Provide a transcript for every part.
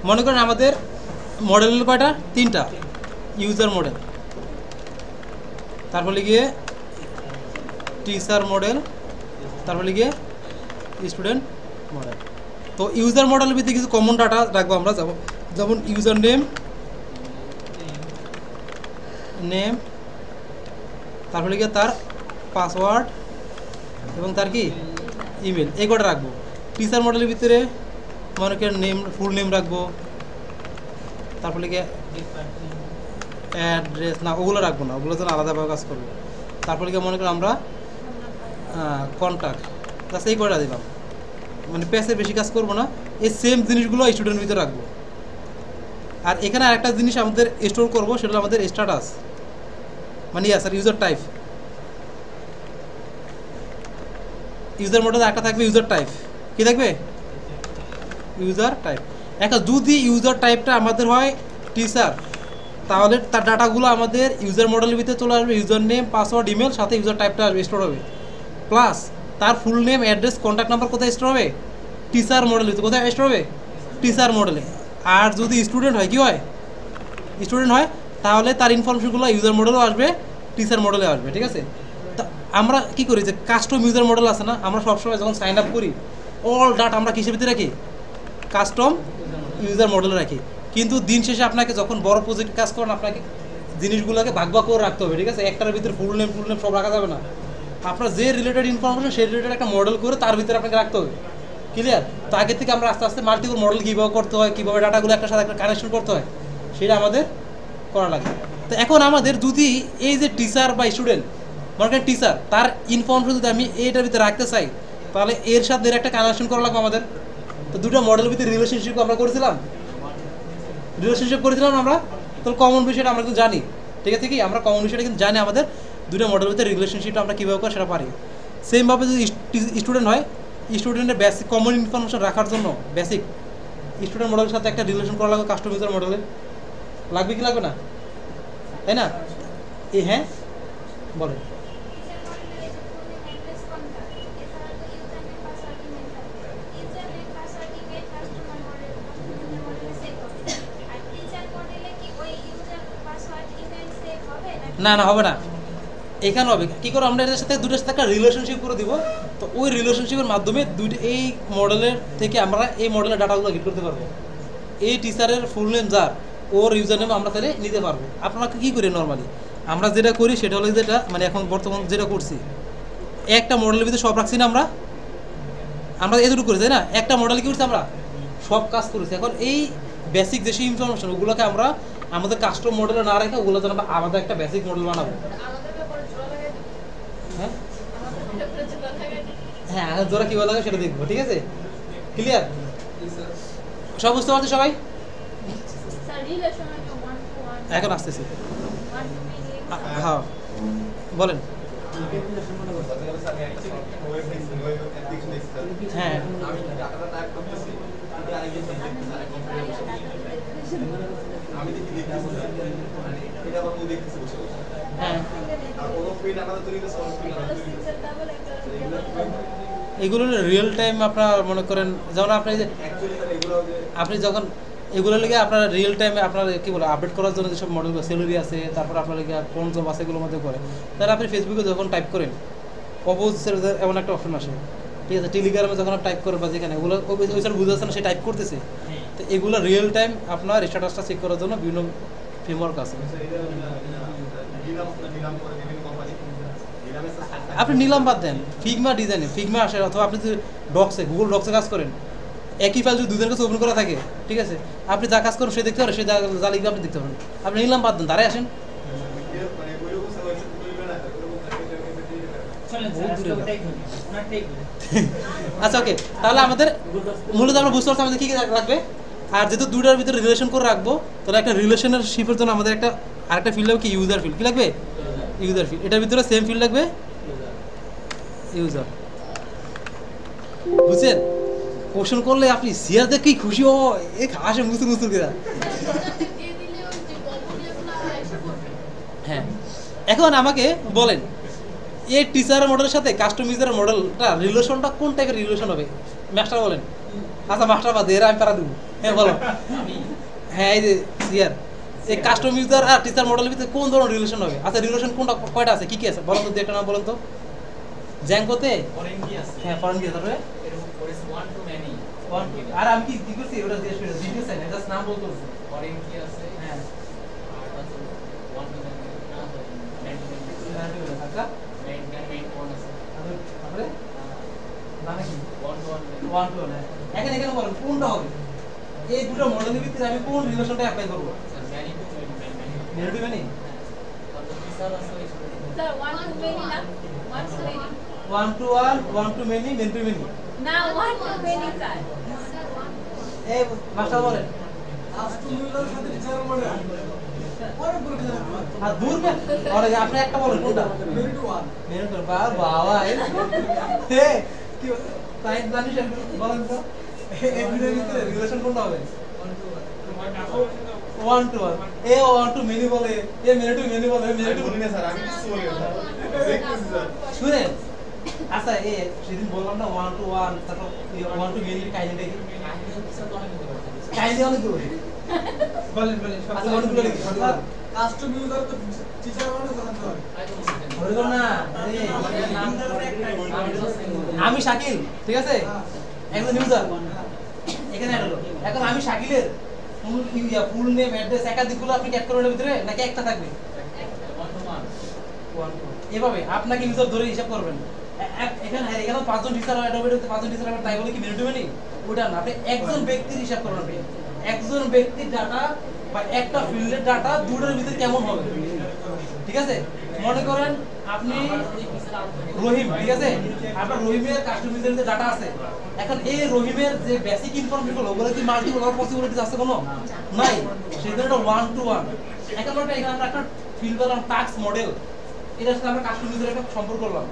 মনে করেন আমাদের মডেল কয়টা, 3টা, ইউজার মডেল, তারপরে গিয়ে টিচার মডেল, তারপরে গিয়ে স্টুডেন্ট মডেল। তো ইউজার মডেলের ভিতরে কিছু কমন ডাটা রাখবো আমরা, যেমন ইউজার নেম, তারপরে গিয়ে তার পাসওয়ার্ড এবং তার কি ইমেল, এই কটা রাখবো। টিচার মডেলের ভিতরে মনে করেন ফুল নেম রাখবো, তারপরে গিয়ে অ্যাড্রেস না, ওগুলো রাখবো না, ওগুলো যেন আলাদাভাবে কাজ করবো। তারপরে গিয়ে মনে করেন আমরা কন্ট্যাক্ট, জাস্ট এই কটা দিলাম, মানে পেজে বেশি কাজ করবো না। এই সেম জিনিসগুলো স্টুডেন্টের ভিতরে রাখবো। আর এখানে আরেকটা জিনিস আমাদের স্টোর করবো, সেটা আমাদের স্ট্যাটাস, মানে sir user type. User model একটা থাকবে ইউজার টাইপ, কি থাকবে ইউজার টাইপ। এখন যদি ইউজার টাইপটা আমাদের হয় টিচার, তাহলে তার ডাটাগুলো আমাদের ইউজার মডেলের ভিতরে চলে আসবে, ইউজার নেম, পাসওয়ার্ড, ইমেল, সাথে ইউজার টাইপটা স্টোর হবে। প্লাস তার full name, address, contact number কোথায় স্টোর হবে, টিচার মডেল ভিতরে। কোথায় স্টোর হবে, টিচার মডেলে। আর যদি স্টুডেন্ট হয়, কি হয়, স্টুডেন্ট হয়, তাহলে তার ইনফরমেশনগুলো ইউজার মডেলও আসবে, টিচার মডেলে আসবে। ঠিক আছে, তা আমরা কি করি যে কাস্টম ইউজার মডেল আছে না, আমরা সবসময় যখন সাইন আপ করি অল ডাটা আমরা কিসের ভিতরে রাখি, কাস্টম ইউজার মডেলে রাখি। কিন্তু দিন শেষে আপনাকে যখন বড় প্রজেক্ট কাজ করেন, আপনাকে জিনিসগুলোকে ভাগ ভাগ করে রাখতে হবে। ঠিক আছে, একটার ভিতরে ফুল নেম সব রাখা যাবে না। আপনার যে রিলেটেড ইনফরমেশন সেই রিলেটেড একটা মডেল করে তার ভিতরে আপনাকে রাখতে হবে। ক্লিয়ার? তো আগে থেকে আমরা আস্তে আস্তে মাল্টিপল মডেল কীভাবে করতে হয়, কীভাবে ডাটাগুলো একটার সাথে একটা কানেকশন করতে হয়, সেটা আমাদের করা লাগে। তো এখন আমাদের যদি এই যে টিচার বা স্টুডেন্ট, মনে করেন টিচার, তার ইনফরমেশন যদি আমি এইটার ভিতরে রাখতে চাই, তাহলে এর সাথে একটা কানেকশন করা লাগবে আমাদের। তো দুটো মডেলের ভিতরে রিলেশনশিপ আমরা করেছিলাম আমরা, তো কমন বিষয়টা আমরা কিন্তু জানি। ঠিক আছে, কি আমরা কমন বিষয়টা কিন্তু জানি, আমাদের দুটো মডেলের ভিতরে রিলেশনশিপটা আমরা কীভাবে করি সেটা পারি। সেমভাবে যদি স্টুডেন্ট হয়, স্টুডেন্টের বেসিক কমন ইনফরমেশন রাখার জন্য বেসিক স্টুডেন্ট মডেলের সাথে একটা রিলেশন করা লাগবে কাস্টম ইউজার মডেলে। লাগবে কি লাগবে না, তাই না? হ্যাঁ বলেন। না না, হবে না, এখানে হবে কী করে, আমরা এটার সাথে দুটোর সাথে একটা রিলেশনশিপ করে দিব। তো ওই রিলেশনশিপের মাধ্যমে এই মডেলের থেকে আমরা এই মডেলের ডাটাগুলো গেট করতে পারবো। এই টিচারের ফুল নেম যার, ওর ইউজার নেম আমরা তাহলে নিতে পারবো। আপনারা কী করি নর্মালি আমরা যেটা করি সেটা হলো যেটা, মানে এখন বর্তমান যেটা করছি, একটা মডেলের ভিতরে সব রাখছি না, আমরা এতটুকু করি, তাই না? একটা মডেল কি করছি, আমরা সব কাজ করেছি। এখন এই বেসিক যেসব ইনফরমেশন, ওগুলোকে আমরা আমাদের কাস্টম মডেলে না রেখে ওগুলো যেন আমরা আমাদের একটা বেসিক মডেল বানাবো। হ্যাঁ হ্যাঁ, জোড়া কীভাবে লাগে সেটা দেখবো। ঠিক আছে, ক্লিয়ার? সব বুঝতে পারছি সবাই? এখন আসতেছি। হ্যাঁ বলেন। হ্যাঁ এগুলো রিয়েল টাইম আপনার মনে করেন, যেমন আপনি যখন এগুলো লেগে আপনার রিয়েল টাইমে আপনার কী বলে আপডেট করার জন্য যেসব মডেল স্যালারি আছে, তারপর আপনার লেগে কোন জব আছে, এগুলোর মধ্যে করে, তাহলে আপনি ফেসবুকে যখন টাইপ করেন অপোজ এমন একটা অপশন আসে। ঠিক আছে, টেলিগ্রামে যখন টাইপ করেন বা যেখানে ওগুলো ওইসব বুঝে যাচ্ছে না, সে টাইপ করতেছে। তো এগুলো রিয়েল টাইম আপনার স্ট্যাটাসটা চেক করার জন্য বিভিন্ন ফ্রেমওয়ার্ক আছে। আপনি নিলাম বাদ দেন, ফিগমা ডিজাইনে ফিগমা আসে, অথবা আপনি যদি ডক্সে গুগল ডক্সে কাজ করেন, একই ফাইল যদি দুজনের কাছে ওপেন করা থাকে, ঠিক আছে, আপনি যা কাজ করেন সে দেখতে পারেন, সে যা লিখবে আপনি দেখতে পারেন। আপনি নিলাম বাদ দেন, দাঁড়ায় আসেন। আচ্ছা ওকে, তাহলে আমাদের মূলত আমরা বুঝতে পারছি আমাদের কী কী রাখবে। আর যেহেতু দুইটার ভিতরে রিলেশন করে রাখবো, তাহলে একটা রিলেশনের শিপের জন্য আমাদের একটা আরেকটা ফিল্ড লাগবে কি, ইউজার ফিল্ড। কী লাগবে? User field. এটার ভিতরে সেম ফিল্ড লাগবে, ইউজার। বুঝছেন? কোশ্চেন করলে আপনি সিয়ার দেখেই খুশি হো, এ হাসে মুসুর মুসুর করে। হ্যাঁ, এখন আমাকে বলেন এই টিচার মডেলের সাথে কাস্টম ইউজার মডেলটা রিলেশনটা কোন টাইপের রিলেশন হবে মাস্টার বলেন। আচ্ছা মাস্টার বাদে এরা আমি পারা দেবো। হ্যাঁ বলো। হ্যাঁ এই যে ইয়ার এই কাস্টম ইউজার আর টিচার মডেলের ভিতরে কোন ধরনের রিলেশন হবে? আচ্ছা রিলেশন কোনটা কয়টা আছে, কি কি আছে বলো তো, একটা নাম বলেন তো। জ্যাঙ্গোতে ফরেন কি আছে? হ্যাঁ ফরেন কি আছে তারপরে এরকম করে ওয়ান টু মেনি আর আমি কি করছি ওটা জিজ্ঞেস করে জিজ্ঞেস না জাস্ট নাম বলতে বলছি। ফরেন কি আছে? হ্যাঁ আর আছে ওয়ান টু মেনি না মেন টু মেনি আচ্ছা মেন কোন আছে? তারপরে মানে কি one to one one to না এখানে এখানে বলেন কোনটা হবে, এই দুটো মডেলের ভিতরে আমি কোন রিলেশনটা অ্যাপ্লাই করব? Many to many many to many তারপর টিচার আছে Sir, one to many na? One to many. One to one one to many many to many. Now one to many, sir. এই মাস্টার বলেন আর দূর কে আরে আপনি একটা বলেন কোনটা? Many to one many to বাবা হে কি তাই জানিস বলেন তো এই দুটোর ভিতরে রিলেশন কোনটা হবে? One to one A one to many বলে এ মেনি টু মেনি বলে মেনি টু বলিনি স্যার, আমি কিছু বলি না স্যার, দেখতেছি স্যার। শুনেন। আচ্ছা এ সেদিন বললাম না ওয়ান টু ওয়ান তারপর ওয়ান টু মেনি কাহিনীটা কি কাহিনী অনেক দূর বলেন বলেন আচ্ছা অনেকগুলো লিখি কাস্টম ইউজার তো টিচার মানে জানতে হয়। ধরে দাও না আরে আমি শাকিল ঠিক আছে একজন ইউজার এখানে অ্যাড হলো। এখন আমি শাকিলের ফুল নেম অ্যাড্রেস একাধিকগুলো আপনি অ্যাড করবেন এর ভিতরে নাকি একটা থাকবে? এভাবে আপনাকে ইউজার ধরে হিসাব করবেন। এখানে এখানে পাঁচজন টিচার অ্যাড হবে, পাঁচজন টিচার হবে তাই বলে কি মেনে নেবেন? ওটা না, আপনি একজন ব্যক্তির হিসাব করবেন। আপনি একজন ব্যক্তির ডাটা বা একটা ফিল্ডের ডাটা দুটোর ভিতরে কেমন হবে, ঠিক আছে? মনে করেন আপনি রহিম, ঠিক আছে, আপনার রহিমের কাস্টমাইজের যে ডাটা আছে, এখন এই রহিমের যে বেসিক ইনফরমেশন ওগুলো কি মাল্টিপল হওয়ার পসিবিলিটি আছে কোনো? নাই, সেই জন্য এটা ওয়ান টু ওয়ান। এখন এখানে আমরা একটা ফিল্ড করলাম টাস্ক মডেল, এটার সাথে আমরা কাস্টমাইজের একটা সম্পর্ক করলাম।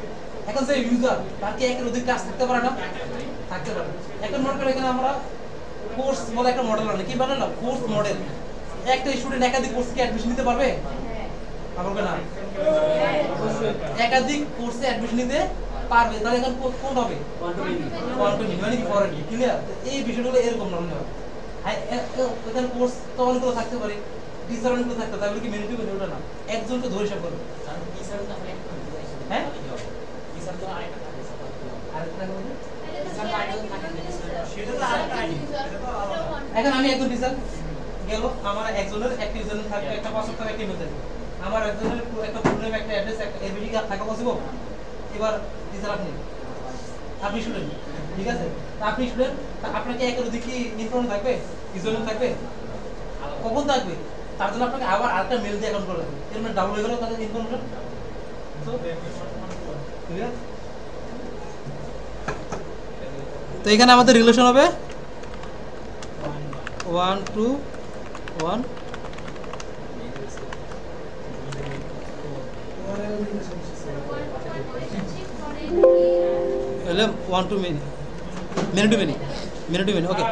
এখন যে ইউজার তার কি একের অধিক টাস্ক থাকতে পারে না? থাকতে পারে। এখন মনে করেন এখানে আমরা কোর্স বলে একটা মডেল আনলাম, কি বানালাম? Course model. একটা স্টুডেন্ট একাধিক কোর্সে অ্যাডমিশন নিতে পারবে? পারবে না। একাধিক কোর্সে অ্যাডমিশন নিতে পারবে, তাহলে এখন কোন হবে? ওয়ান টু মেনি মানে কি ফরেন কি ক্লিয়ার? এই বিষয়গুলো এরকম না হলে হবে। এখানে কোর্স তো অনেকগুলো থাকতে পারে, টিচার অনেকগুলো থাকতে পারে, তাহলে কি মেনি টু মেনি ওটা না, একজনকে ধরে হিসাব করবে। টিচার তো আমরা একটা হ্যাঁ টিচার তো আরেকটা থাকে আরেকটা বলতে টিচার আইডল থাকে সেটা তো আরেকটা আইডি, সেটা তো আলাদা। এখন আমি একজন টিচার গেল, আমার একজনের একটা ইউজার থাকবে, একটা পাসওয়ার্ড থাকবে, একটা ইমেল থাকবে, আমার একজনের একটা ফুল নেম, একটা অ্যাড্রেস, একটা এবিডি থাকা পসিবল? এবার টিচার আপনি স্টুডেন্ট, ঠিক আছে, তা আপনি স্টুডেন্ট, তা আপনাকে একের অধিক কি ইনফরমেশন থাকবে, ইউজার নেম থাকবে? কখন থাকবে? তার জন্য আপনাকে আবার আরেকটা মেল দিয়ে অ্যাকাউন্ট করতে হবে, এর মানে ডাবল হয়ে গেল তাদের ইনফরমেশন। তো এখানে আমাদের রিলেশন হবে ওয়ান টু ওয়ান হলে one to many many to many many to many okay.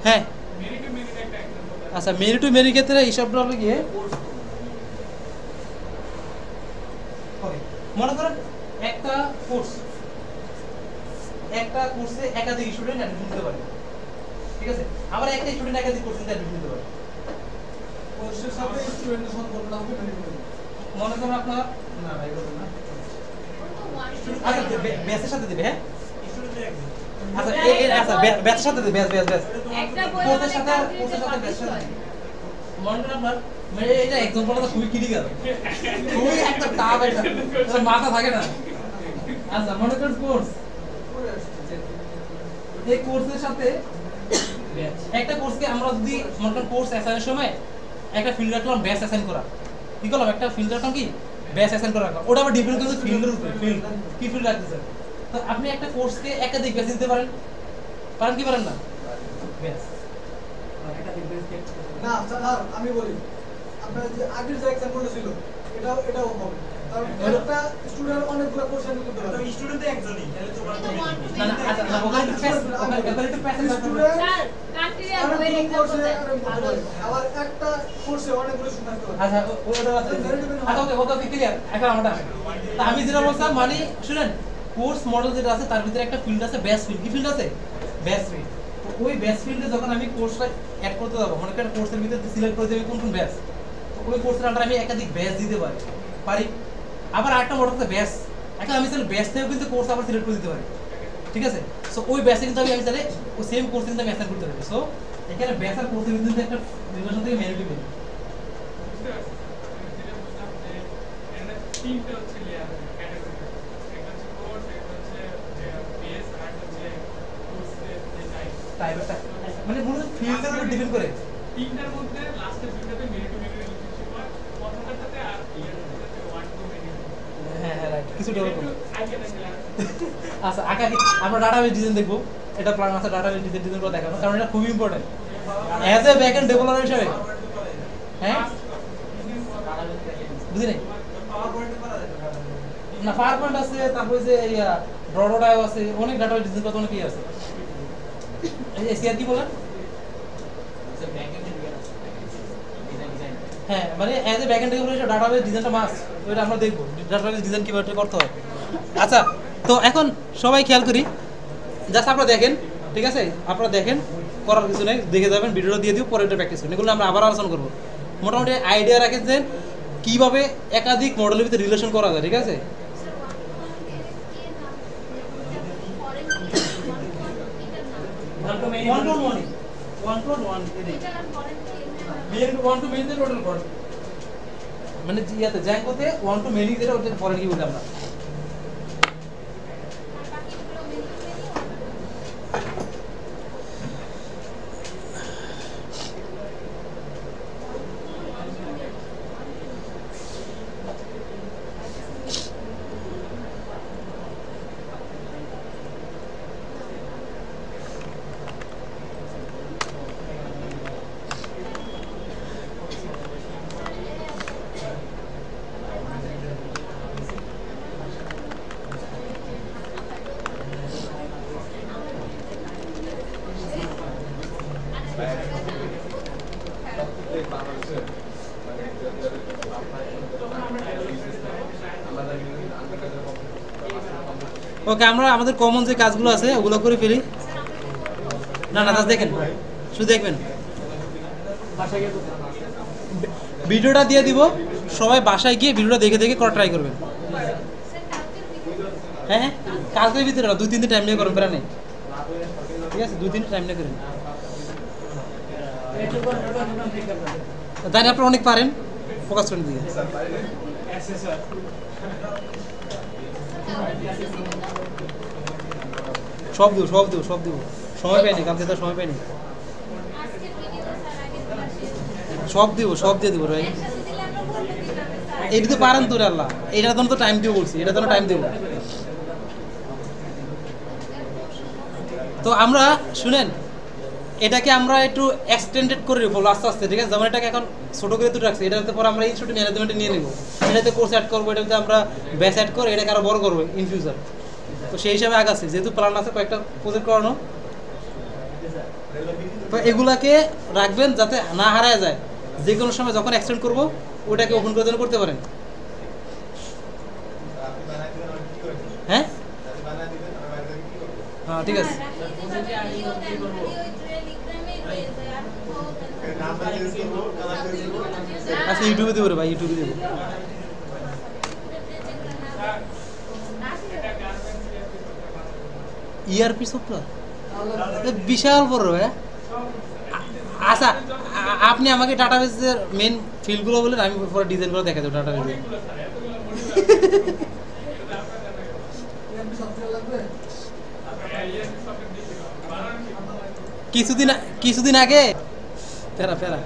হ্যাঁ আচ্ছা মেনি টু মেনি ক্ষেত্রে হিসাবটা হবে গিয়ে মনে করেন একটা কোর্সে একাধিক স্টুডেন্ট অ্যাডমিশন নিতে পারে, ঠিক আছে, আবার একটা স্টুডেন্ট একাধিক কোর্সে অ্যাডমিশন নিতে পারে। কোর্সের সাথে স্টুডেন্টের সম্পর্কটা হবে মেনি টু মেনি। মনে করেন আপনার না ভাই বলুন না, আচ্ছা ব্যাচের সাথে দিবে। হ্যাঁ আচ্ছা আচ্ছা ব্যাচের সাথে দিবে, ব্যাচ একটা বই কোর্সের সাথে ব্যাচের সাথে মনে করেন আপনার মানে এটা এক্সাম্পলটা খুবই ক্রিটিক্যাল, খুবই একটা টাফ, এটা মাথা থাকে না। আচ্ছা মনে করেন কোর্স, এই কোর্সের সাথে একটা কোর্সকে আমরা যদি মনে করেন কোর্স অ্যাসাইনের সময় একটা ফিল্ড রাখলাম ব্যাচ অ্যাসাইন করা, কি করলাম একটা ফিল্ড রাখলাম কি ব্যাচ অ্যাসাইন করা রাখলাম, ওটা আবার ডিপেন্ড করছে ফিল্ডের উপরে, ফিল্ড কি ফিল্ড রাখতেছেন। তো আপনি একটা কোর্সকে একাধিক ব্যাচ দিতে পারেন, পারেন কি পারেন না? ব্যাচ না স্যার, আমি বলি আপনার যে আগের যে এক্সাম্পলটা ছিল এটাও হবে। কারণ একটা স্টুডেন্ট অনেকগুলো কোর্স হ্যান্ডেল করতে পারে। তো স্টুডেন্ট তো একজনই, তাহলে তো না না আচ্ছা ওখানে একটু প্যাসেজ Sir, country আর আরে বইয়ের কোন example কোর্সে দেন। আরে বলতে পারি। আবার একটা কোর্সে অনেকগুলো শুনতে পারি। আচ্ছা ওটা আছে আচ্ছা ওকে ক্লিয়ার এখন আমরা তা আমি যেটা বলছিলাম মানে শুনেন কোর্স মডেল যেটা আছে তার ভিতরে একটা ফিল্ড আছে বেস ফিল্ড কি ফিল্ড আছে বেস ফিল্ড ওই বেস ফিল্ডে যখন আমি কোর্সটা অ্যাড করতে যাবো মানে একটা কোর্সের ভিতরে সিলেক্ট করে দেবে কোন কোন ব্যাচ তো ওই কোর্সের আন্ডারে আমি একাধিক ব্যাচ দিতে পারি আবার আরেকটা মডেল আছে ব্যাচ এখন আমি তাহলে ব্যাচ থেকেও কিন্তু কোর্স আবার সিলেক্ট করে দিতে পারি ঠিক আছে সো ওই ব্যাচে কিন্তু আমি তাহলে ওই সেম কোর্সে কিন্তু আমি অ্যাসাইন করতে পারি সো এখানে ব্যাচ আর কোর্সের ভিতরে একটা রিলেশন থেকে ম্যানেজ হবে তিনটে হচ্ছে লেয়ার ক্যাটাগরি একটা হচ্ছে কোর্স একটা হচ্ছে বেস আর একটা হচ্ছে কোর্সের যে টাইপ মানে মূলত ফিল্ডের উপর ডিপেন্ড করে তিনটার মধ্যে লাস্টের দুটোতে মেরিট টু মেরিট রিলেশনশিপ হয় প্রথমটার সাথে আর ইয়ার সাথে ওয়ান টু মেরিট হ্যাঁ হ্যাঁ রাইট কিছু ডেভেলপ আগে দেখলে আচ্ছা আগে আমরা ডাটাবেস ডিজাইন দেখবো এটা প্ল্যান আছে ডাটাবেস ডিজাইন করে দেখানো কারণ এটা খুবই important as a backend developer হিসেবে হ্যাঁ বুঝি নাই না পাওয়ার পয়েন্ট আছে তারপরে যে ড্রডাও আছে অনেক ডাটাবেস ডিজাইন কত অনেক কি আছে এই এসিআর কি বলেন হ্যাঁ মানে অ্যাজ এ ব্যাকএন্ড ডেভেলপার হিসেবে ডাটাবেস ডিজাইনটা মাস্ট ওইটা আমরা দেখবো ডাটাবেস ডিজাইন কিভাবে করতে হয় আচ্ছা তো এখন সবাই খেয়াল করি জাস্ট আপনারা দেখেন ঠিক আছে আপনারা দেখেন করার কিছু নেই দেখে যাবেন ভিডিওটা দিয়ে দিও পরে এটা প্র্যাকটিস করুন এগুলো আমরা আবার আলোচনা করবো মোটামুটি আইডিয়া রাখেন যে কীভাবে একাধিক মডেলের ভিতরে রিলেশন করা যায় ঠিক আছে মানে ইয়াতে জ্যাঙ্গোতে ওয়ান টু মেনি যেটা ওটা ফরেন কি বলি আমরা ওকে আমরা আমাদের কমন যে কাজগুলো আছে ওগুলো করে ফেলি না না দেখেন শুধু দেখবেন ভিডিওটা দিয়ে দিব সবাই বাসায় গিয়ে ভিডিওটা দেখে দেখে করা ট্রাই করবেন হ্যাঁ হ্যাঁ কালকের ভিতরে না 2-3 দিন টাইম নিয়ে করবেন প্রায় নেই ঠিক আছে 2-3 টাইম নিয়ে করেন জানি আপনারা অনেক পারেন ফোকাস করেন দিকে সব দিব সময় পাইনি কালকে তো সময় পাইনি সব দিয়ে দিব ভাই এইটা তো পারেন তোর আল্লাহ এইটার জন্য তো টাইম দিয়ে বলছি এটার জন্য টাইম দেবো তো আমরা শুনেন এটাকে আমরা একটু এক্সটেন্ডেড করে নেবো আস্তে আস্তে ঠিক আছে যেমন এটাকে এখন ছোটো করে তো রাখছি এটাতে পর আমরা ইনস্টিটিউট ম্যানেজমেন্টে নিয়ে নেবো এটাতে কোর্স অ্যাড করবো এটাতে আমরা ব্যাচ অ্যাড করে এটাকে আরও বড় করবো ইন ফিউচার তো সেই হিসাবে আগাচ্ছি যেহেতু প্ল্যান আছে কয়েকটা প্রজেক্ট করানো তো এগুলাকে রাখবেন যাতে না হারায় যায় যে কোনো সময় যখন এক্সটেন্ড করবো ওটাকে ওপেন করে জন্য করতে পারেন হ্যাঁ হ্যাঁ ঠিক আছে আচ্ছা ইউটিউবে দেবো রে ভাই ইউটিউবে দেবো ইআরপি সফটওয়্যার বিশাল বড় ভাই আচ্ছা আপনি আমাকে ডাটাবেসের মেন ফিল্ডগুলো বলেন আমি পরে ডিজাইন করে দেখা দেবো ডাটাবেসে কিছুদিন আগে ফেরা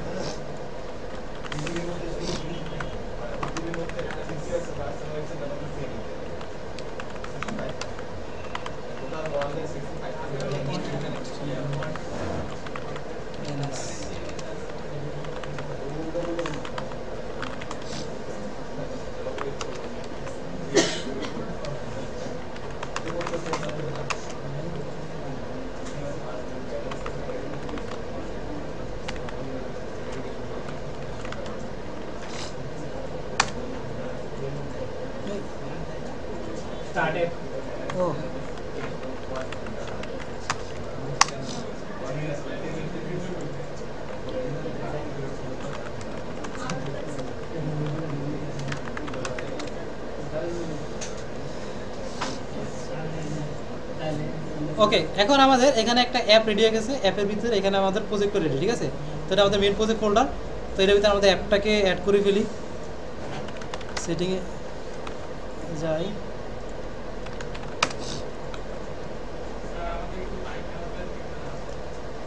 started. ও ওকে, এখন আমাদের এখানে একটা অ্যাপ রেডি হয়ে গেছে। অ্যাপের ভিতরে এখানে আমাদের প্রজেক্ট রেডি, ঠিক আছে? তো এটা আমাদের মেন প্রজেক্ট ফোল্ডার। তো এটার ভিতরে আমাদের অ্যাপটাকে অ্যাড করে ফেলি। সেটিংয়ে যাই,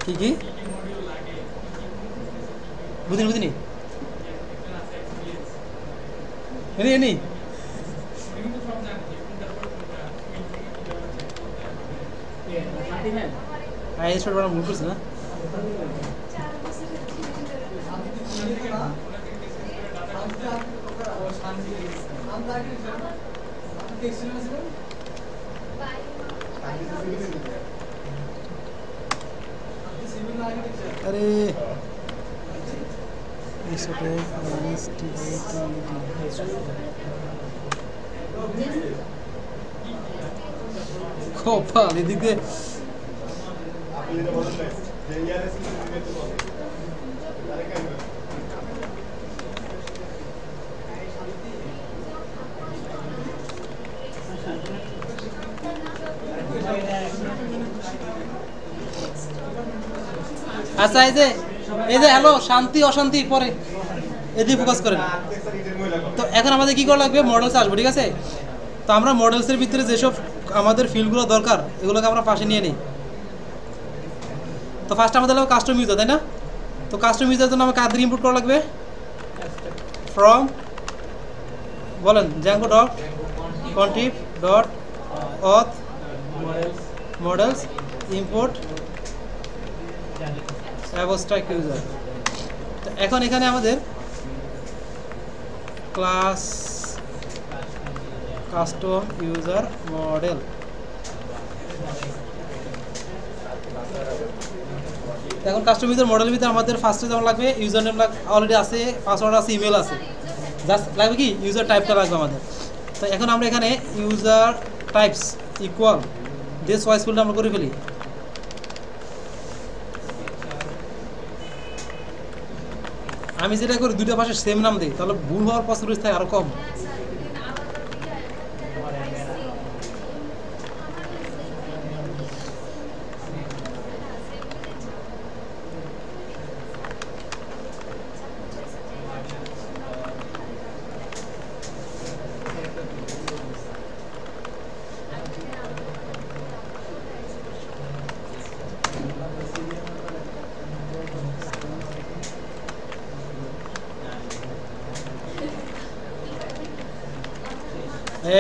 কি কি বুঝিনি বুঝিনি any any Nothing else. I ছোট বড় ভুল করছি না? আরে কপাল এদিক দিয়ে আচ্ছা এই যে হ্যালো শান্তি অশান্তি পরে এদিকে ফোকাস করেন। তো এখন আমাদের কি করা লাগবে, মডেলস আসবো, ঠিক আছে? তো আমরা মডেলসের ভিতরে যেসব আমাদের ফিল্ডগুলো দরকার এগুলোকে আমরা পাশে নিয়ে নিই। তো ফার্স্ট আমাদের লাগবে কাস্টম ইউজার, তাই না? তো কাস্টম ইউজার জন্য আমাকে কাদের ইনপুট করা লাগবে? ফ্রম বলেন Django dot contrib dot auth models import abstract user. তো এখন এখানে আমাদের ক্লাস কাস্টম ইউজার মডেল, এখন কাস্টম ইউজার মডেলের ভিতরে আমাদের ফার্স্টে যেমন লাগবে ইউজার নেম অলরেডি আছে, পাসওয়ার্ড আছে, ইমেল আছে, জাস্ট লাগবে কি ইউজার টাইপটা লাগবে আমাদের। তো এখন আমরা এখানে ইউজার টাইপস ইকুয়াল দিয়ে চয়েস ফিল্ড আমরা করে ফেলি। আমি যেটা করি দুইটা পাশে সেম নাম দিই, তাহলে ভুল হওয়ার পসিবিলিটি থাকে আরো কম।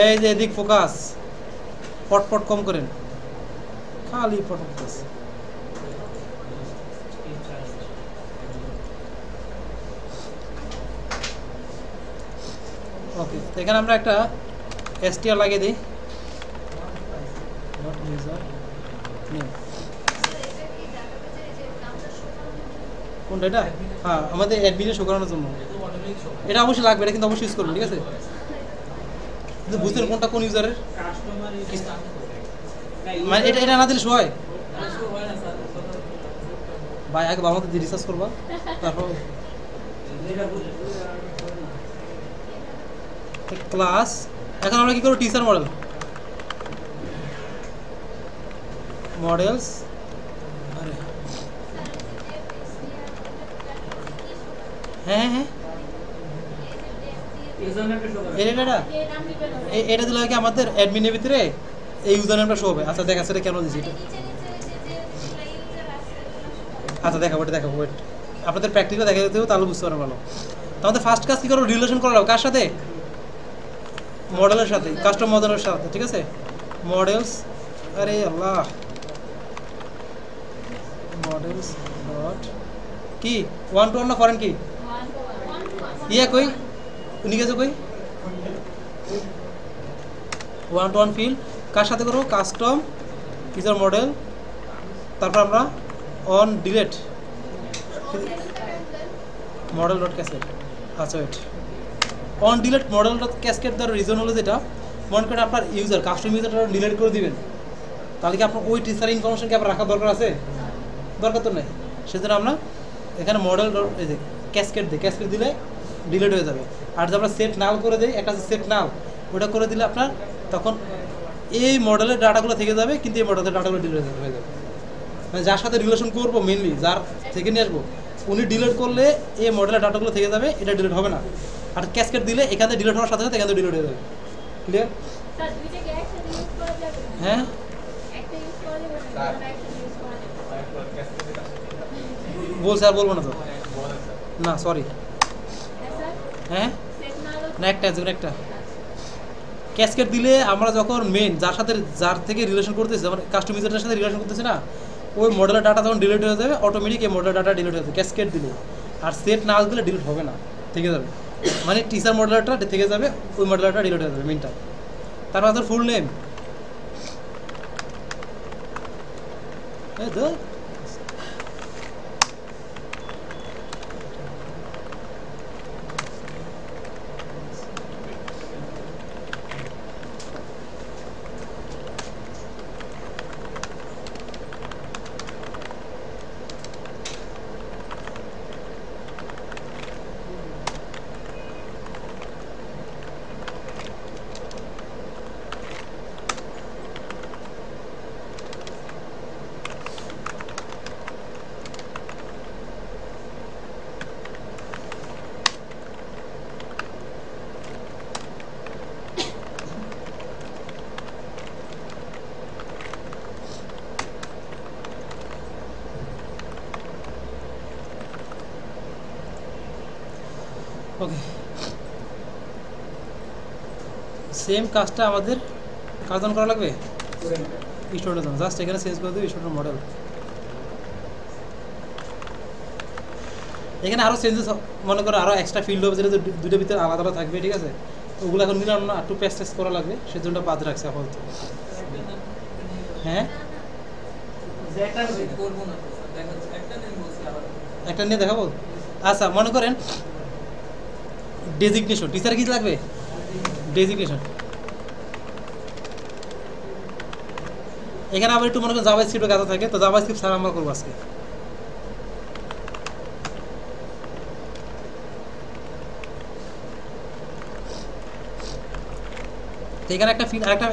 এই যে এদিক ফোকাস, পটপট কম করেন, খালি পট ফোকাস। ওকে, তো এখানে আমরা একটা str লাগিয়ে দিই। কোনটা এটা? হ্যাঁ, আমাদের অ্যাডমিনে শো করানোর জন্য এটা অবশ্যই লাগবে, এটা কিন্তু অবশ্যই ইউজ করবেন, ঠিক আছে? বুঝতেন কোনটা কোন ইউজারের, মানে এটা না দিলে শো হয় ভাই? আগে বাবা মতো রিসার্চ করবা, তারপর ক্লাস। এখন আমরা কি করবো, টিচার মডেল মডেলস। আরে হ্যাঁ হ্যাঁ এটা দিলে কি আমাদের অ্যাডমিনের ভিতরে এই ইউজার নেমটা শো হবে। আচ্ছা দেখা সেটা কেন দিচ্ছি এটা, আচ্ছা দেখাবো, এটা দেখাবো, ওয়েট আপনাদের প্র্যাকটিক্যাল দেখা যেতে হবে, তাহলে বুঝতে পারবেন ভালো। তো আমাদের ফার্স্ট কাজ কী করবো, রিলেশন করা কার সাথে, মডেলের সাথে, কাস্টম মডেলের সাথে, ঠিক আছে? মডেলস, আরে আল্লাহ, মডেলস ডট কি 1 to 1 না ফরেন কি ইয়ে কই উনি গেছে কই 1 to 1 ফিল্ড কার সাথে করবো, কাস্টম ইউজার মডেল, তারপর আমরা on delete model dot cascade. আচ্ছা wait, on delete model dot cascade দেওয়ার রিজন হলো যেটা মনে করেন আপনার ইউজার কাস্টম ইউজারটা ডিলিট করে দিবেন, তাহলে কি আপনার ওই টিচার ইনফরমেশনকে আপনার রাখার দরকার আছে? দরকার তো নেই। সেজন্য আমরা এখানে মডেল এই যে ক্যাসকেড দিই, ক্যাসকেড দিলে ডিলিট হয়ে যাবে। আর যদি আমরা সেট নাল করে দিই, একটা সেট নাল ওটা করে দিলে আপনার তখন এই মডেলের ডাটাগুলো থেকে যাবে, কিন্তু এই মডেলের ডাটাগুলো ডিলিট হয়ে যাবে। মানে যার সাথে রিলেশন করবো মেনলি, যার থেকে নিয়ে আসবো, উনি ডিলিট করলে এই মডেলের ডাটাগুলো থেকে যাবে, এটা ডিলিট হবে না। আর ক্যাসকেড দিলে এখানে ডিলিট হওয়ার সাথে সাথে এখানে ডিলিট হয়ে যাবে। ক্লিয়ার? স্যার দুইটাকে একসাথে ইউজ করা যাবে না? হ্যাঁ, একটা ইউজ করা যাবে না, দুটো একসাথে ইউজ করা যাবে না? বলছে আর বলবো না তো, না সরি। হ্যাঁ স্যার, হ্যাঁ সেট না হলো না, একটা যেমন একটা ক্যাসকেড দিলে আমরা যখন মেন যার থেকে রিলেশন করতেছি, যেমন কাস্টমাইজারের সাথে রিলেশন করতেছি না, ওই মডেলের ডাটা যখন ডিলিট হয়ে যাবে অটোমেটিক এই মডেলের ডাটা ডিলিট হয়ে যাবে ক্যাসকেড দিলে। আর সেট না দিলে ডিলিট হবে না, থেকে যাবে। মানে টিচার মডেলটা থেকে যাবে, ওই মডেলটা ডিলিট হয়ে যাবে মেনটা। তারপর আমাদের ফুল নেম, এই তো ওকে। সেম কাজটা আমাদের কাজন করা লাগবে স্টুডেন্টের জন্য। জাস্ট এখানে চেঞ্জ করে দেবো স্টুডেন্ট মডেল। এখানে আরও চেঞ্জেস মনে করো, আরও এক্সট্রা ফিল্ড হবে যেটা দুটোর ভিতরে আলাদা আলাদা থাকবে, ঠিক আছে? ওগুলো এখন নিলাম না, একটু প্র্যাকটিস করা লাগবে, সেজন্য বাদ রাখছে আপাতত। হ্যাঁ একটা নিয়ে দেখাবো। আচ্ছা মনে করেন ডেজিগনেশন, টিচার কি লাগবে? ডেজিগনেশন। এখানে আবার একটু মনে করেন জাভাস্ক্রিপ্টের কাজ থাকে, তো জাভাস্ক্রিপ্ট ছাড়া আমরা করবো আজকে। তো এখানে একটা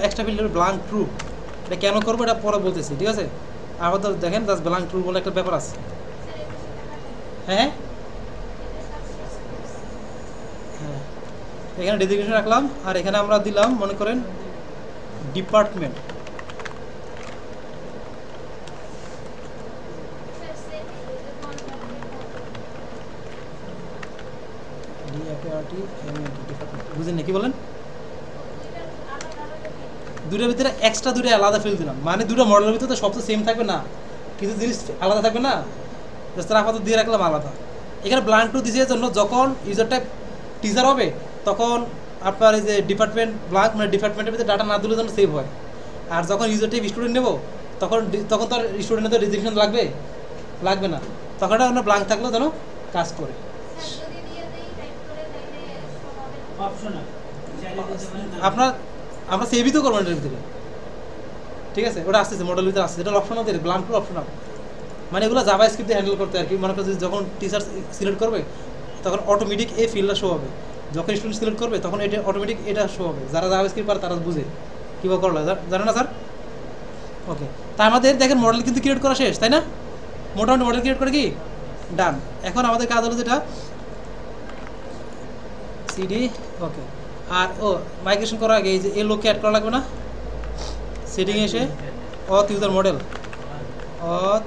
এক্সট্রা ফিল্ড ব্ল্যাঙ্ক ট্রু। এটা কেন করবো এটা পরে বলতেছি, ঠিক আছে? আপাতত দেখেন জাস্ট ব্ল্যাঙ্ক ট্রু বলে একটা ব্যাপার আছে। হ্যাঁ হ্যাঁ, এখানে ডেজিগনেশন রাখলাম, আর এখানে আমরা দিলাম মনে করেন ডিপার্টমেন্ট। বুঝলেন না কি বলেন? দুটোর ভিতরে এক্সট্রা দুটো আলাদা ফিল দিলাম, মানে দুটো মডেলের ভিতরে তো সব তো সেম থাকবে না, কিছু জিনিস আলাদা থাকবে না, তারা আপাতত দিয়ে রাখলাম আলাদা। এখানে ব্ল্যাঙ্ক টু দিছে জন্য যখন ইউজার টাইপ টিচার হবে তখন আপনার এই যে ডিপার্টমেন্ট ব্ল্যাঙ্ক, মানে ডিপার্টমেন্টের ভিতরে ডাটা না দিলে যেন সেভ হয়। আর যখন ইউজার টাইপ স্টুডেন্ট নেবো তখন তো আর স্টুডেন্টের রেজিস্ট্রেশন লাগবে না, তখন আমরা ব্ল্যাঙ্ক থাকলেও যেন কাজ করে। আপনার আমরা সেভই তো করবো এটার ভিতরে, ঠিক আছে? ওটা আসতেছে মডেল ভিতরে আসছে, এটা অপশন আছে, ব্ল্যাঙ্ক টু অপশনাল। মানে এগুলো জাভাস্ক্রিপ্ট দিয়ে হ্যান্ডেল করতে আর কি। মনে করছে যখন টিচার সিলেক্ট করবে তখন অটোমেটিক এই ফিল্ডটা শো হবে, যখন স্টুডেন্ট সিলেক্ট করবে তখন এটা অটোমেটিক এটা শো হবে। যারা জাভাস্ক্রিপ্ট পারে তারা বুঝে কীভাবে করলো, জানে না স্যার? ওকে, তা আমাদের দেখেন মডেল কিন্তু ক্রিয়েট করা শেষ, তাই না? মোটামুটি মডেল ক্রিয়েট করে কি ডান। এখন আমাদের কাজ হলো যেটা সিডি। ওকে, আর মাইগ্রেশন করার আগে এই যে এই লোককে অ্যাড করা লাগবে না? সেটিং এসে auth user model, auth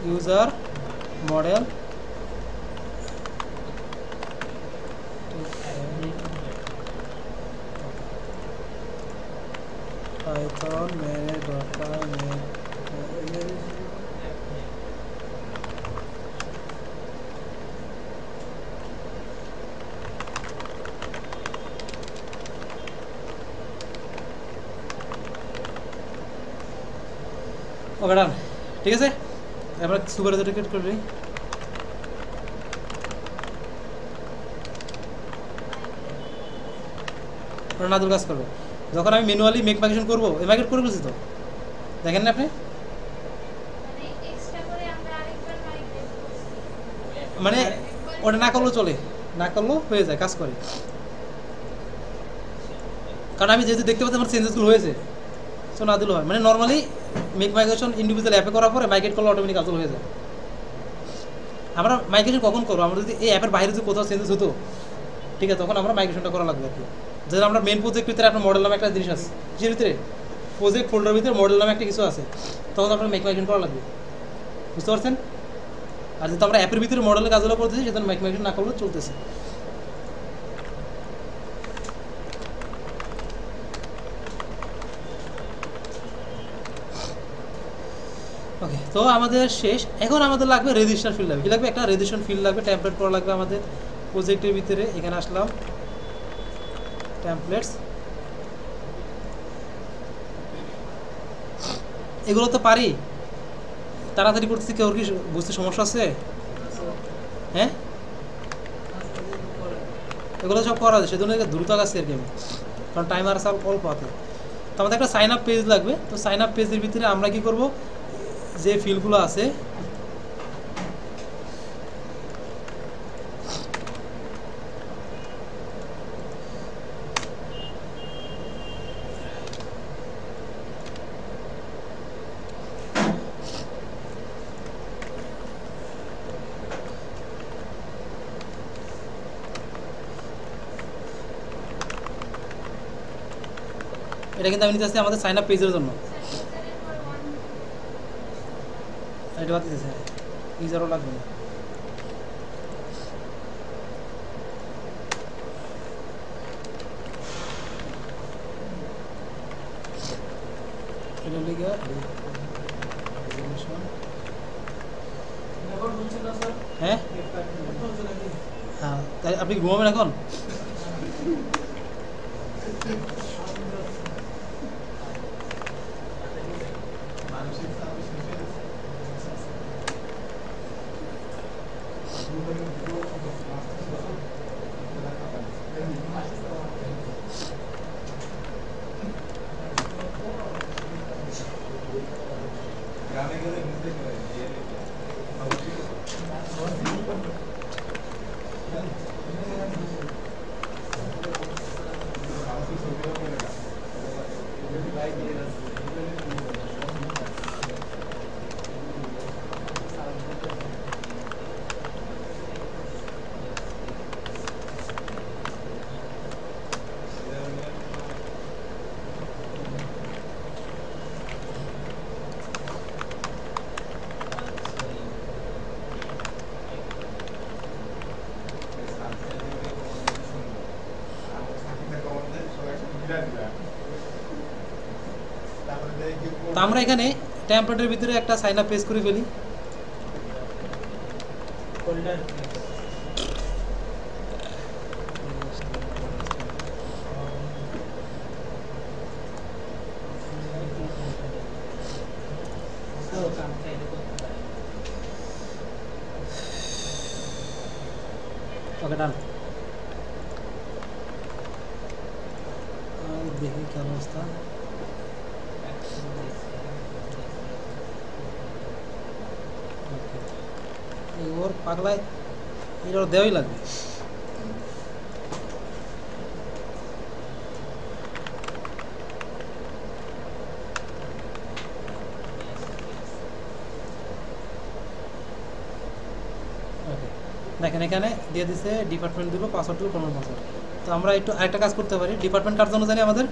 user model, python manage docker okay done, ঠিক আছে? আমরা সুপারভাইজার ক্রিয়েট করি। নাদুল কাজ করবে। যখন আমি ম্যানুয়ালি মেক মাইগ্রেশন করবো, এই মাইগ্রেট করে বলছি তো, দেখেন না আপনি, মানে এক্সট্রা করে আমরা আরেকবার মাইগ্রেট করছি। মানে ওটা না করলেও চলে, না করলেও হয়ে যায়, কাজ করে। কারণ আমি যেহেতু দেখতে পাচ্ছি আমার চেঞ্জেসগুলো হয়েছে, সো না দিলেও হয়। মানে নর্মালি মেক মাইগ্রেশন ইন্ডিভিজুয়াল অ্যাপে করার পরে মাইগ্রেট করলে অটোমেটিক কাজগুলো হয়ে যায়। আমরা মাইগ্রেশন কখন করবো? আমরা যদি এই অ্যাপের বাইরে যদি কোথাও চেঞ্জেস হতো, ঠিক আছে, তখন আমরা মাইগ্রেশনটা করা লাগবে আর কি। যেমন আমরা মেন প্রজেক্ট ভিতরে আপনার মডেল নামে একটা জিনিস আছে, যে ভিতরে প্রজেক্ট ফোল্ডার ভিতরে মডেল নামে একটা কিছু আছে, তখন আপনার মেক মাইগ্রেশন করা লাগবে, বুঝতে পারছেন? আর যেহেতু আমরা অ্যাপের ভিতরে মডেলের কাজগুলো করতেছি, সেজন্য মেক মাইগ্রেশন না করলেও চলতেছে। ওকে, তো আমাদের শেষ। এখন আমাদের লাগবে রেজিস্টার ফিল্ড লাগবে। কি লাগবে? একটা রেজিস্ট্রেশন ফিল্ড লাগবে, টেমপ্লেট করা লাগবে আমাদের প্রজেক্টের ভিতরে। এখানে আসলাম, টেমপ্লেটস, এগুলো তো পারি, তাড়াতাড়ি করতেছি। কেউ কি বুঝতে সমস্যা আছে? হ্যাঁ, এগুলো সব করা যায়, সেজন্য দ্রুত কাছে আর কি আমি, কারণ টাইমার সব অল্প হাতে। তো আমাদের একটা সাইন আপ পেজ লাগবে। তো সাইন আপ পেজের ভিতরে আমরা কি করব, যে ফিল্ডগুলো আছে এটা কিন্তু আমি নিতে আসছি আমাদের সাইন আপ পেজের জন্য। সার্ভিসের পর 1 এটা বাদ দিতেছে, ইউজারও লাগবে না। এটা লিখে এখন হচ্ছে না স্যার, হ্যাঁ এখন হচ্ছে নাকি? হ্যাঁ, তাই আপনি কি ঘুমাবেন এখন? তো আমরা এখানে টেমপ্লেটের ভিতরে একটা সাইন আপ পেজ করে ফেলি। ফোল্ডার তো কাম চাইলে করতে পারে। ওকে, ডান। দেখি কি অবস্থা। ওর পাগলায় এটা দেওয়াই লাগবে। দেখেন এখানে দিয়ে দিচ্ছে ডিপার্টমেন্ট দিল, পাসওয়ার্ড দিল, কোনো পাসওয়ার্ড। তো আমরা একটু আরেকটা কাজ করতে পারি। ডিপার্টমেন্ট কার জন্য জানি আমাদের?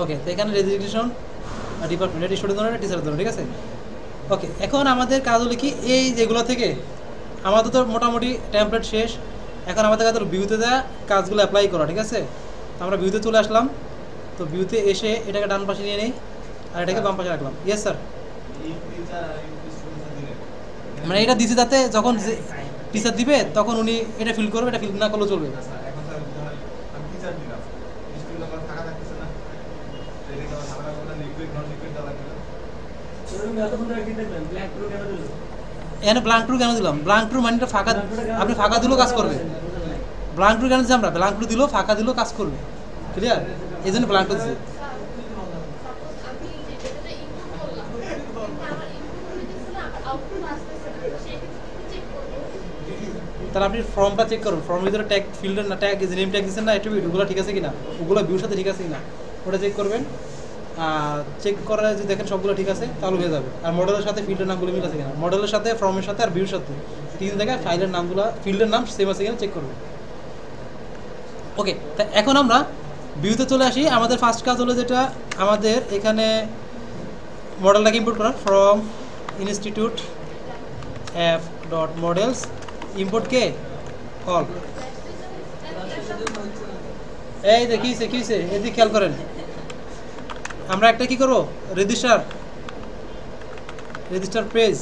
ওকে, তো এখানে রেজিস্ট্রেশন ডিপার্টমেন্ট, এটা স্টুডেন্ট ধরনের, টিচার ধরনের, ঠিক আছে। ওকে, এখন আমাদের কাজ হলো কি, এই যেগুলো থেকে আমাদের তো মোটামুটি টেমপ্লেট শেষ। এখন আমাদের কাছে ভিউতে দেওয়া কাজগুলো অ্যাপ্লাই করা, ঠিক আছে। তো আমরা ভিউতে চলে আসলাম। তো ভিউতে এসে এটাকে ডান পাশে নিয়ে নিই, আর এটাকে বাম পাশে রাখলাম। Yes sir. মানে এটা দিছে যাতে যখন টিচার দিবে তখন উনি এটা ফিল করবে, এটা ফিল না করলেও চলবে। এখানে ব্ল্যাঙ্ক ট্রু কেন দিলাম? ব্ল্যাঙ্ক ট্রু মানে ফাঁকা, আপনি ফাঁকা দিলেও কাজ করবে। ব্ল্যাঙ্ক ট্রু কেন দিচ্ছি আমরা? ব্ল্যাঙ্ক ট্রু দিলেও ফাঁকা দিলেও কাজ করবে, ক্লিয়ার? এই জন্য ব্ল্যাঙ্ক ট্রু দিচ্ছি। তাহলে আপনি ফর্মটা চেক করুন, ফর্মের ভিতরে ট্যাগ ফিল্ডের না ট্যাগ নেম ট্যাগ দিচ্ছেন না অ্যাট্রিবিউট, ওগুলো ঠিক আছে কিনা, ওগুলো ভিউর সাথে ঠিক আছে কিনা ওটা চেক করবেন। আর চেক করে যদি দেখেন সবগুলো ঠিক আছে তাহলে হয়ে যাবে। আর মডেলের সাথে ফিল্ডের নামগুলো মিল আছে কিনা, মডেলের সাথে ফর্মের সাথে আর ভিউর সাথে 3 জায়গায় ফাইলের নামগুলো ফিল্ডের নাম সেম আছে কিনা চেক করবেন। ওকে, তা এখন আমরা ভিউতে চলে আসি। আমাদের ফার্স্ট কাজ হলো যেটা আমাদের এখানে মডেলটাকে ইম্পোর্ট করা। From institute app dot models import কে অল। এই দেখিছে কিছে এদিকে খেয়াল করেন, আমরা একটা কি করব রেজিস্টার পেজ।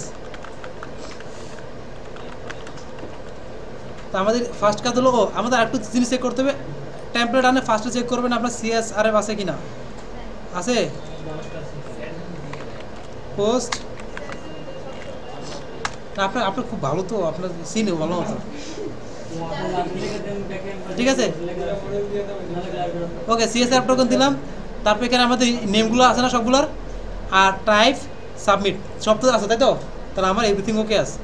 তো আমাদের ফার্স্ট কাজ হলো আমাদের আরেকটু জিনিস চেক করতে হবে। টেমপ্লেট আনে ফার্স্টে চেক করবেন আপনার CSRF আছে কিনা, আছে? পোস্ট আপনার খুব ভালো, তো আপনার সিনে ভালো মতো, ঠিক আছে? ওকে, CSRF টোকেন দিলাম। তারপর এখানে আমাদের নেমগুলো আছে না সবগুলোর, আর টাইপ সাবমিট সব তো আছে, তাই তো? তাহলে আমার এভরিথিং ওকে আছে।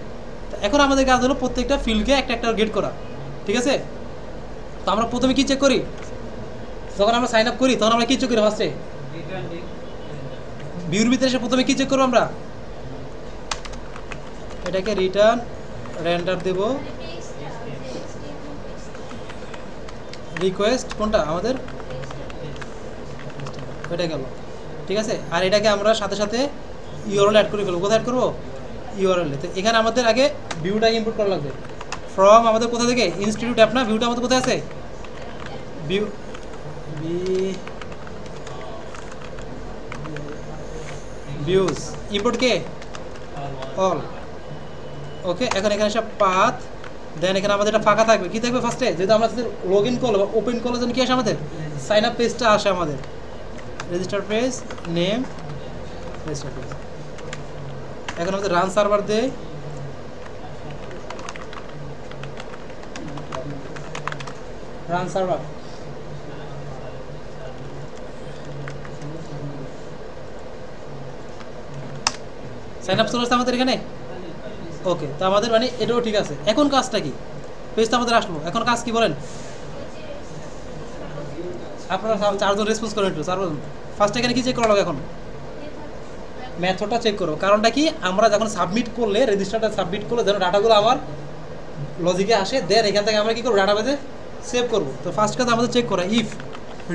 এখন আমাদের কাজ হলো প্রত্যেকটা ফিল্ডকে একটা একটা গেট করা, ঠিক আছে? তো আমরা প্রথমে কি চেক করি? যখন আমরা সাইন আপ করি তখন আমরা কি চেক করি? ফার্স্টে ভিউর ভিতরে এসে প্রথমে কি চেক করবো আমরা? এটাকে রিটার্ন রেন্ডার দেব রিকোয়েস্ট, কোনটা আমাদের এটা গেল, ঠিক আছে? আর এটাকে আমরা সাথে সাথে ইউআরএল অ্যাড করে ফেলবো। কোথায় অ্যাড করবো? ইউআরএল। তো এখানে আমাদের আগে ভিউটাকে ইম্পোর্ট করা লাগবে। ফ্রম আমাদের কোথা থেকে? ইনস্টিটিউট অ্যাপ না, ভিউটা আমাদের কোথায় আছে? ভিউ ভিউজ ইম্পোর্ট কে অল। ওকে, এখন এখানে সব পাথ, দেন এখানে আমাদের এটা ফাঁকা থাকবে। কি থাকবে ফার্স্টে? যেহেতু আমরা লগ ইন করবো বা ওপেন করলে যেন কি আসে আমাদের সাইন আপ পেজটা আসে, আমাদের register page name register page. এখন আমাদের রান সার্ভার দেয়, রান সার্ভার। সাইন আপ চলে আসছে আমাদের এখানে। ওকে, তো আমাদের মানে এটাও ঠিক আছে। এখন কাজটা কি? পেজটা আমাদের আসলো, এখন কাজ কি বলেন? আপনারা 4 জন রেসপন্স করেন, একটু 4 জন। ফার্স্ট এখানে কি চেক করা লাগে? এখন মেথডটা চেক করো। কারণটা কি? আমরা যখন সাবমিট করলে, রেজিস্টারটা সাবমিট করলে যেন ডাটাগুলো আমার লজিকে আসে, দেন এখান থেকে আমরা কি করবো? ডাটাবেজে সেভ করবো। তো ফার্স্ট কাজ আমাদের চেক করা, if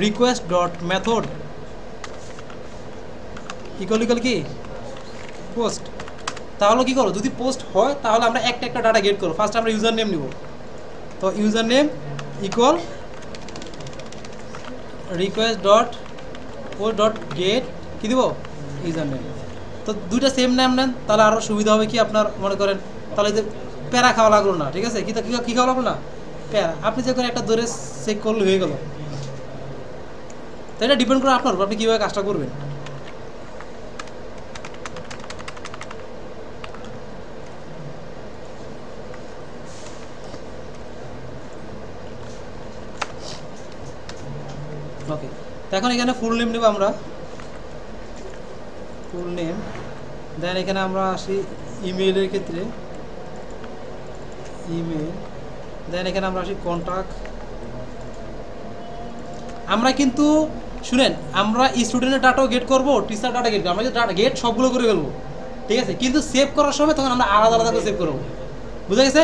request dot method equal কি পোস্ট। তাহলে কি করো? যদি পোস্ট হয় তাহলে আমরা একটা একটা ডাটা গেট করবো। ফার্স্ট আমরা ইউজার নেম নিব। তো user name equal request dot O dot get কী দিব? User name. তো দুইটা সেম নেম নেন, তাহলে আরও সুবিধা হবে। কি আপনার মনে করেন তাহলে যে প্যারা খাওয়া লাগলো না, ঠিক আছে? কী খাওয়া লাগলো না? প্যারা। আপনি যে কোনো একটা ধরে চেক করলে হয়ে গেল। তো এটা ডিপেন্ড করে আপনার উপর, আপনি কীভাবে কাজটা করবেন। ওকে, তো এখন এখানে ফুল নেম নেব আমরা, ফুল নেম। দেন এখানে আমরা আসি ইমেইলের ক্ষেত্রে, ইমেইল। দেন এখানে আমরা আসি কন্ট্যাক্ট। আমরা কিন্তু শুনেন, আমরা স্টুডেন্টের ডাটাও গেট করবো, টিচার ডাটা গেট করবো, আমরা ডাটা গেট সবগুলো করে ফেলবো, ঠিক আছে? কিন্তু সেভ করার সময় তখন আমরা আলাদা আলাদা করে সেভ করবো। বুঝা গেছে?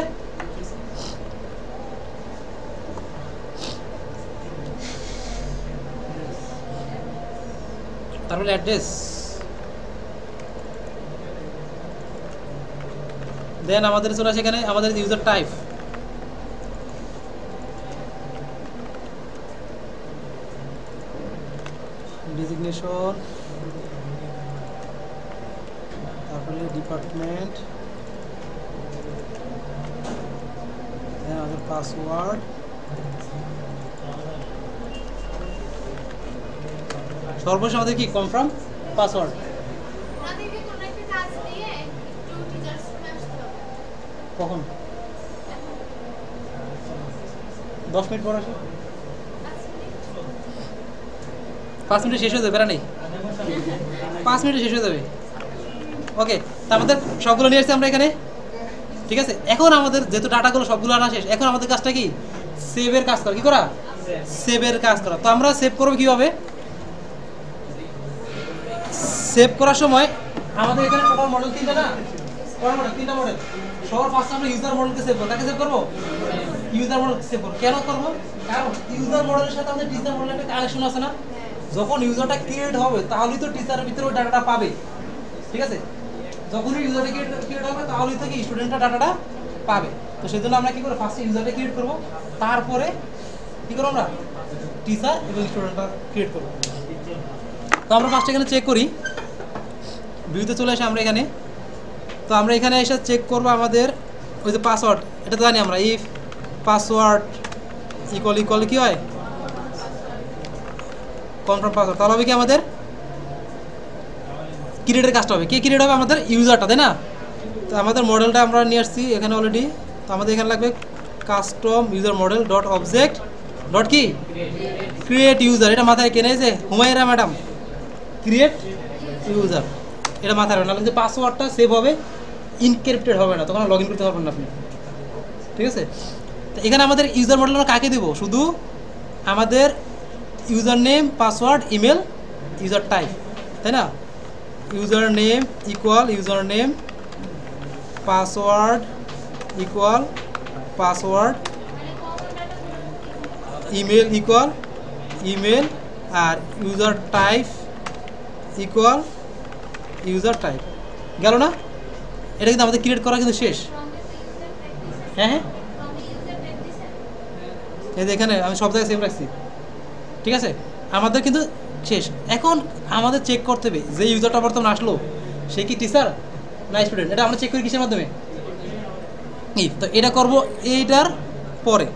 তারপরে অ্যাড্রেস, দেন আমাদের চলে আসে এখানে আমাদের user type. Designation department, then আমাদের পাসওয়ার্ড, সর্বশেষ আমাদের কি কনফার্ম পাসওয়ার্ড। ওনাদেরকে কোনো একটা কাজ দিয়ে একটু টিচার্স রুমে আসতে হবে। কখন? এখন 10 মিনিট পর আসো, 5 মিনিট। 5 মিনিট শেষ হয়ে যাবে, বেড়া নেই, 5 মিনিটে শেষ হয়ে যাবে। ওকে, তা আমাদের সবগুলো নিয়ে আসছি আমরা এখানে, ঠিক আছে। এখন আমাদের যেহেতু ডাটাগুলো সবগুলো আনা শেষ, এখন আমাদের কাজটা কি সেভের কাজ করা, কি করা সেভের কাজ করা। তো আমরা সেভ করবো কীভাবে? সেভ করার সময় আমাদের এখানে টোটাল মডেল 3টা না, কয়টা মডেল? 3টা মডেল। সবার ফার্স্টে আমরা ইউজার মডেলকে সেভ করব। কাকে সেভ করব? ইউজার মডেল সেভ করব। কেন করব? কারণ ইউজার মডেলের সাথে আমাদের টিচার মডেলের একটা কানেকশন আছে না। যখন ইউজারটা ক্রিয়েট হবে তাহলেই তো টিচারের ভিতরে ওই ডাটাটা পাবে, ঠিক আছে। যখনই ইউজারটা ক্রিয়েট হবে তাহলেই তো কি স্টুডেন্টরা ডাটাটা পাবে। তো সেই জন্য আমরা কি করব? ফার্স্টে ইউজারটা ক্রিয়েট করব, তারপরে কি করব? আমরা টিচার এবং স্টুডেন্টটা ক্রিয়েট করব। তো আমরা ফার্স্ট এখানে চেক করি, ভিউতে চলে আসে আমরা এখানে। তো আমরা এখানে এসে চেক করব আমাদের ওই যে পাসওয়ার্ড, এটা তো জানি আমরা, ইফ পাসওয়ার্ড ইকুয়াল কি হয় কনফার্ম পাসওয়ার্ড, তাহলে হবে কি আমাদের ক্রিয়েটের কাজটা হবে। কে ক্রিয়েট হবে? আমাদের ইউজারটা, তাই না। তো আমাদের মডেলটা আমরা নিয়ে আসছি এখানে অলরেডি। তো আমাদের এখানে লাগবে custom user model dot object dot কি ক্রিয়েট ইউজার। এটা মাথায় কেনে যে হুমায়রা ম্যাডাম, ক্রিয়েট ইউজার, এটা মাথায় রাখবেন, নাহলে যে পাসওয়ার্ডটা সেভ হবে ইনক্রিপ্টেড হবে না, তখন লগ ইন করতে পারবেন না আপনি, ঠিক আছে। তো এখানে আমাদের ইউজার মডেল আমরা কাকে দেবো? শুধু আমাদের user name, password, email, user type, তাই না। User name equal user name, password equal password, email equal email, আর user type equal user type. গেল না? এটা কিন্তু আমাদের ক্রিয়েট করা কিন্তু শেষ। হ্যাঁ হ্যাঁ, এই যে এখানে আমি সব জায়গায় সেভ রাখছি, ঠিক আছে। আমাদের কিন্তু শেষ। এখন আমাদের চেক করতে হবে যে ইউজারটা বর্তমানে আসলো সে কি টিচার না স্টুডেন্ট। এটা আমরা চেক করি কিসের মাধ্যমে? ইফ। তো এটা করব এইটার পরে,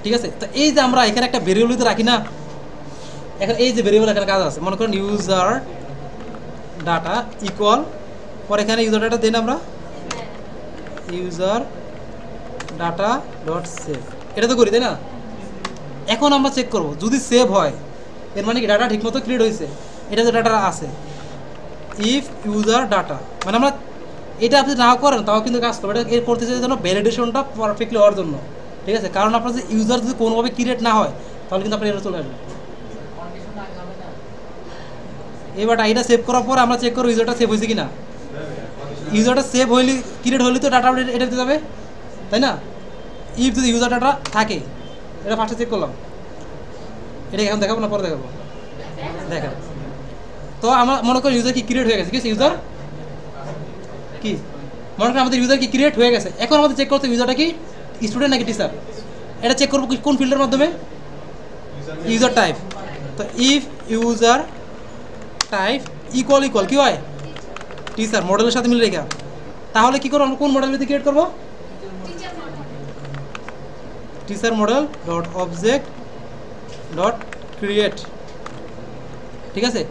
ঠিক আছে। তো এই যে আমরা এখানে একটা ভেরিয়েবল রাখি না, এখন এই যে ভেরিয়েবল এখানে কাজ আছে, মনে করেন ইউজার ডাটা ইকুয়াল, পরে এখানে ইউজার ডাটা দেন আমরা ইউজার ডাটা ডট সেভ, এটা তো করি, তাই না। এখন আমরা চেক করব যদি সেভ হয়, এর মানে কি ডাটা ঠিকমতো ক্রিয়েট হয়েছে, এটা যে ডাটা আছে। ইফ ইউজার ডাটা, মানে আমরা এটা আপনি নাও করেন তাও কিন্তু কাজ করবে। এটা এর করতে চাই যেন ভ্যালিডেশনটা পারফেক্টলি হওয়ার জন্য, ঠিক আছে। কারণ আপনার যে ইউজার যদি কোনোভাবে ক্রিয়েট না হয় তাহলে কিন্তু আপনার এটা চলে আসবে। এবার এটা সেভ করার পর আমরা চেক করব ইউজারটা সেভ হয়েছে কিনা। ইউজারটা সেভ হইলে ক্রিয়েট হইলে তো ডাটা এটা দিতে যাবে, তাই না। ইফ যদি ইউজার ডাটা থাকে, এটা ফার্স্টে চেক করলাম, এটা এখন দেখাবো না পরে দেখাবো, দেখা। তো আমরা মনে করি ইউজার কি ক্রিয়েট হয়ে গেছে, কি ইউজার কি মনে করি আমাদের ইউজার কি ক্রিয়েট হয়ে গেছে। এখন আমাদের চেক করতে ইউজারটা কি স্টুডেন্ট নাকি টিচার, এটা চেক করবো কোন ফিল্ডের মাধ্যমে? User type. তো ইফ ইউজার টাইপ ইকুয়াল কি হয় টিচার, মডেলের সাথে মিলে রেখা, তাহলে কি করবো আমরা কোন মডেল ভিত্তি ক্রিয়েট করবো? Teacher model dot object dot create, ঠিক আছে।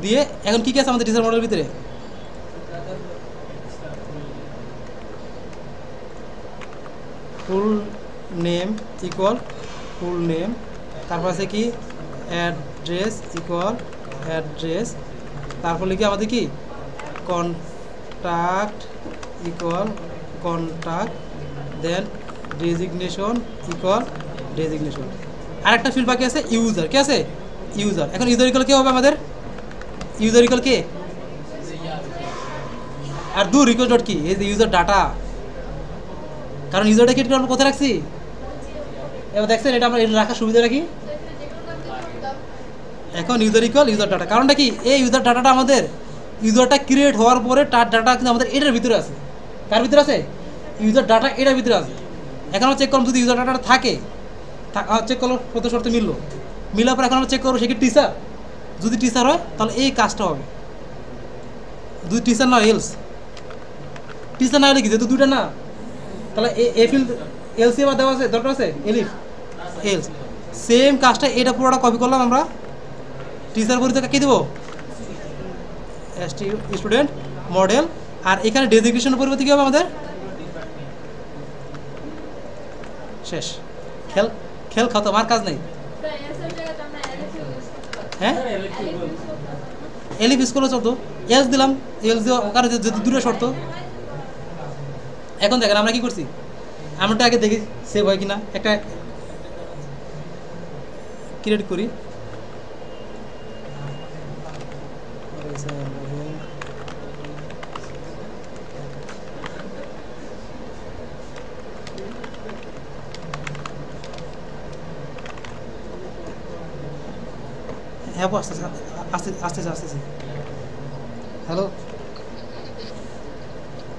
দিয়ে এখন কি কি আছে আমাদের টিচার মডেলের ভিতরে? Full name equal full name, তারপর আছে কি অ্যাড্রেস ইকুয়াল অ্যাড্রেস, তারপর লিখি আমাদের কি কন্ট্যাক্ট ইকুয়াল কন্ট্যাক্ট, দেন ডেজিগনেশন ইকুয়াল ডেজিগনেশন। আরেকটা ফিল্ড বাকি আছে ইউজার, কে আছে ইউজার। এখন ইউজার ইকুয়াল কে হবে আমাদের? ইউজার ইকুয়াল কে আর দূর ইকুয়াল ডট কি, এই যে ইউজার ডাটা, কারণ ইউজারটা কি আমরা কোথায় রাখছি? এবার দেখছেন এটা আমরা রাখার সুবিধা রাখি। এখন ইউজার ইকুয়াল ইউজার ডাটা, কারণটা কি এই ইউজার ডাটাটা আমাদের ইউজারটা ক্রিয়েট হওয়ার পরে তার ডাটা কিন্তু আমাদের এটার ভিতরে আছে। কার ভিতরে আছে? ইউজার ডাটা এটার ভিতরে আছে। এখন আমরা চেক করলাম যদি ইউজার ডাটা থাকে, চেক করলো প্রথম শর্তে মিলার পর এখন আমরা চেক করবো সে কি টিচার। যদি টিচার হয় তাহলে এই কাজটা হবে, দুই টিচার না এলস, টিচার না হলে কি যেহেতু দুইটা না, তাহলে এ ফিল্ড এলসি আবার দেওয়া আছে, দরকার আছে এলিফ এলস। সেম কাজটা এটা পুরোটা কপি করলাম আমরা, টিচার পরিচয় কি দেবো স্টুডেন্ট মডেল, আর এখানে ডেজিগনেশনের পরিবর্তে কী হবে আমাদের শেষ, খেল খেল খাতো, আমার কাজ নেই। হ্যাঁ এলিফ স্কুলে চলতো, এলস দিলাম, এলস দেওয়া ওখানে যেহেতু দূরে শর্ত। এখন দেখেন আমরা কি করছি, আমরা আগে দেখি সেভ হয় কিনা, একটা ক্রিয়েট করি। হ্যাঁ আসতেছে আসতেছে আসতেছে। হ্যালো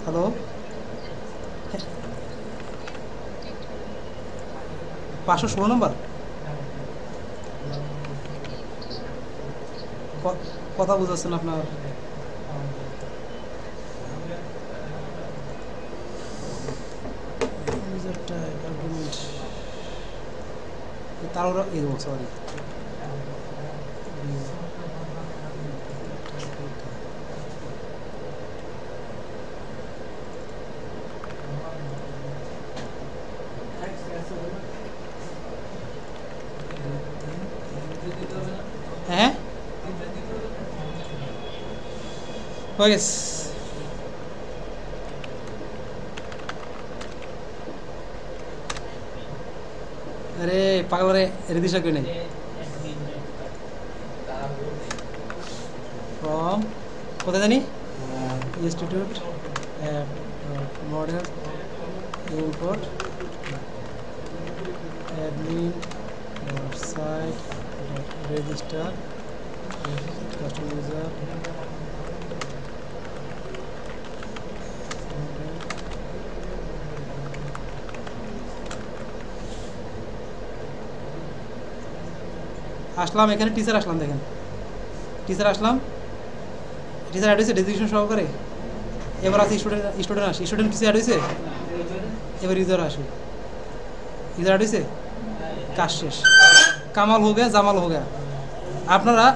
হ্যালো, 516 নম্বর, কথা বুঝাচ্ছেন আপনার। তার সরি হ্যাঁ হয়ে গেছে। আরে পাগল রে, রেদিশা কই নাই ফ্রম কোথায় জানি institute model import admin site register custom user আসলাম এখানে, টিচার আসলাম, দেখেন টিচার আসলাম, টিচার অ্যাড হয়েছে ডেজিগনেশন সহকারে। এবার আছে স্টুডেন্ট, স্টুডেন্ট আসে, স্টুডেন্ট কিছু অ্যাড হয়েছে, এবার ইউজার আসে, ইউজার অ্যাড হয়েছে, কাজ শেষ, কামাল হো গেয়া জামাল হো গেয়া। আপনারা